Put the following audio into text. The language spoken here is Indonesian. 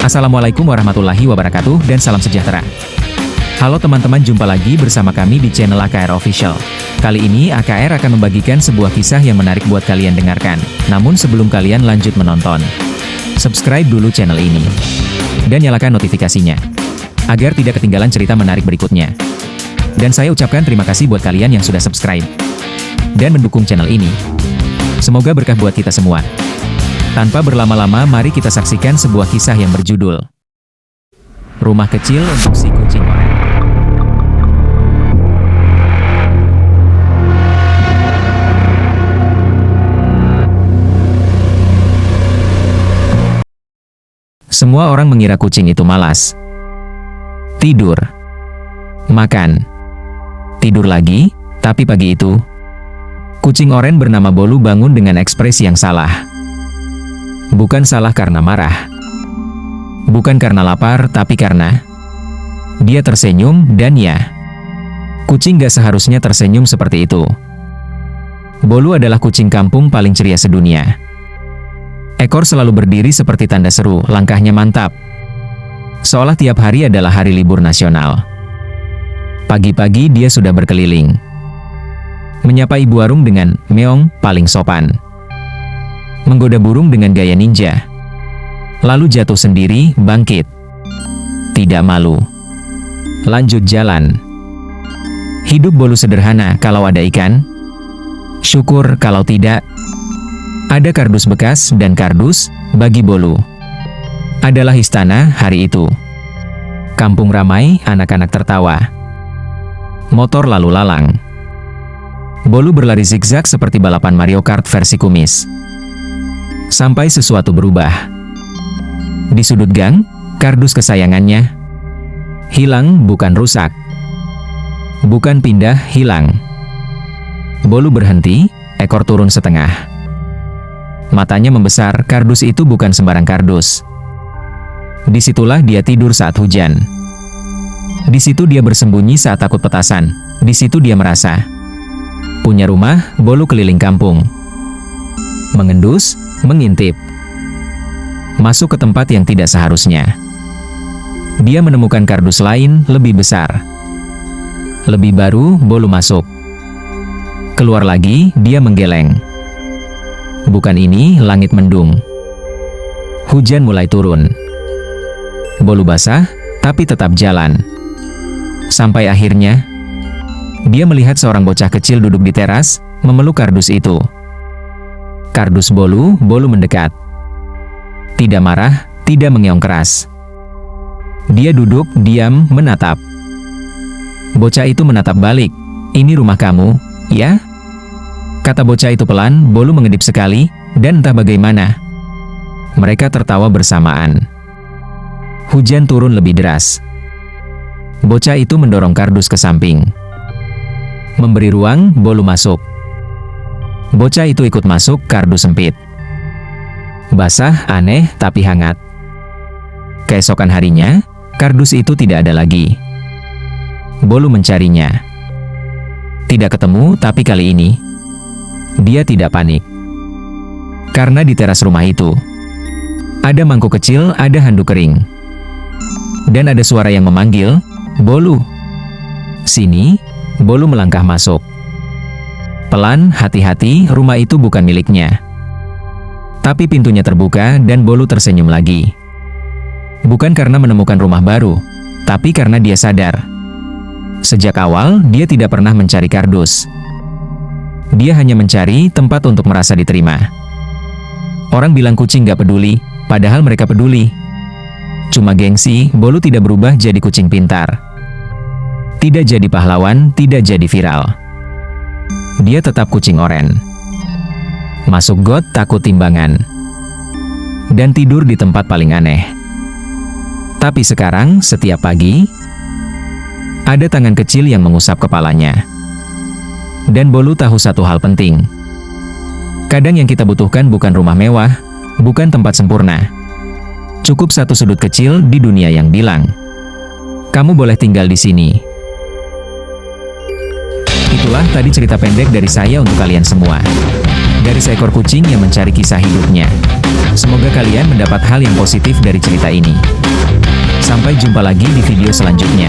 Assalamualaikum warahmatullahi wabarakatuh dan salam sejahtera. Halo teman-teman, jumpa lagi bersama kami di channel AKR Official. Kali ini AKR akan membagikan sebuah kisah yang menarik buat kalian dengarkan. Namun sebelum kalian lanjut menonton, subscribe dulu channel ini dan nyalakan notifikasinya agar tidak ketinggalan cerita menarik berikutnya. Dan saya ucapkan terima kasih buat kalian yang sudah subscribe dan mendukung channel ini. Semoga berkah buat kita semua. Tanpa berlama-lama, mari kita saksikan sebuah kisah yang berjudul Rumah Kecil untuk si Kucing Oren. Semua orang mengira kucing itu malas. Tidur. Makan. Tidur lagi, tapi pagi itu, kucing oren bernama Bolu bangun dengan ekspresi yang salah. Bukan salah karena marah. Bukan karena lapar, tapi karena dia tersenyum, dan ya, kucing gak seharusnya tersenyum seperti itu. Bolu adalah kucing kampung paling ceria sedunia. Ekor selalu berdiri seperti tanda seru, langkahnya mantap. Seolah tiap hari adalah hari libur nasional. Pagi-pagi dia sudah berkeliling, menyapa ibu warung dengan meong paling sopan. Menggoda burung dengan gaya ninja. Lalu jatuh sendiri, bangkit. Tidak malu. Lanjut jalan. Hidup Bolu sederhana, kalau ada ikan, syukur, kalau tidak, ada kardus bekas, dan kardus, bagi Bolu, adalah istana hari itu. Kampung ramai, anak-anak tertawa. Motor lalu lalang. Bolu berlari zigzag seperti balapan Mario Kart versi kumis. Sampai sesuatu berubah. Di sudut gang, kardus kesayangannya hilang, bukan rusak. Bukan pindah, hilang. Bolu berhenti, ekor turun setengah. Matanya membesar, kardus itu bukan sembarang kardus. Disitulah dia tidur saat hujan. Di situ dia bersembunyi saat takut petasan. Di situ dia merasa punya rumah. Bolu keliling kampung, mengendus, mengintip, masuk ke tempat yang tidak seharusnya. Dia menemukan kardus lain, lebih besar, lebih baru. Bolu masuk, keluar lagi, dia menggeleng. Bukan ini, langit mendung. Hujan mulai turun. Bolu basah, tapi tetap jalan. Sampai akhirnya, dia melihat seorang bocah kecil duduk di teras, memeluk kardus itu. Kardus Bolu. Bolu mendekat. Tidak marah, tidak mengeong keras. Dia duduk, diam, menatap. Bocah itu menatap balik. "Ini rumah kamu, ya?" kata bocah itu pelan. Bolu mengedip sekali, dan entah bagaimana, mereka tertawa bersamaan. Hujan turun lebih deras. Bocah itu mendorong kardus ke samping, memberi ruang. Bolu masuk. Bocah itu ikut masuk, kardus sempit. Basah, aneh, tapi hangat. Keesokan harinya, kardus itu tidak ada lagi. Bolu mencarinya. Tidak ketemu, tapi kali ini, dia tidak panik. Karena di teras rumah itu, ada mangkuk kecil, ada handuk kering. Dan ada suara yang memanggil, "Bolu, sini." Bolu melangkah masuk. Pelan, hati-hati, rumah itu bukan miliknya. Tapi pintunya terbuka, dan Bolu tersenyum lagi. Bukan karena menemukan rumah baru, tapi karena dia sadar, sejak awal, dia tidak pernah mencari kardus. Dia hanya mencari tempat untuk merasa diterima. Orang bilang kucing gak peduli, padahal mereka peduli. Cuma gengsi. Bolu tidak berubah jadi kucing pintar. Tidak jadi pahlawan, tidak jadi viral. Dia tetap kucing oren. Masuk got, takut timbangan. Dan tidur di tempat paling aneh. Tapi sekarang, setiap pagi, ada tangan kecil yang mengusap kepalanya. Dan Bolu tahu satu hal penting. Kadang yang kita butuhkan bukan rumah mewah, bukan tempat sempurna. Cukup satu sudut kecil di dunia yang bilang, "Kamu boleh tinggal di sini." Itulah tadi cerita pendek dari saya untuk kalian semua. dari seekor kucing yang mencari kisah hidupnya. Semoga kalian mendapat hal yang positif dari cerita ini. Sampai jumpa lagi di video selanjutnya.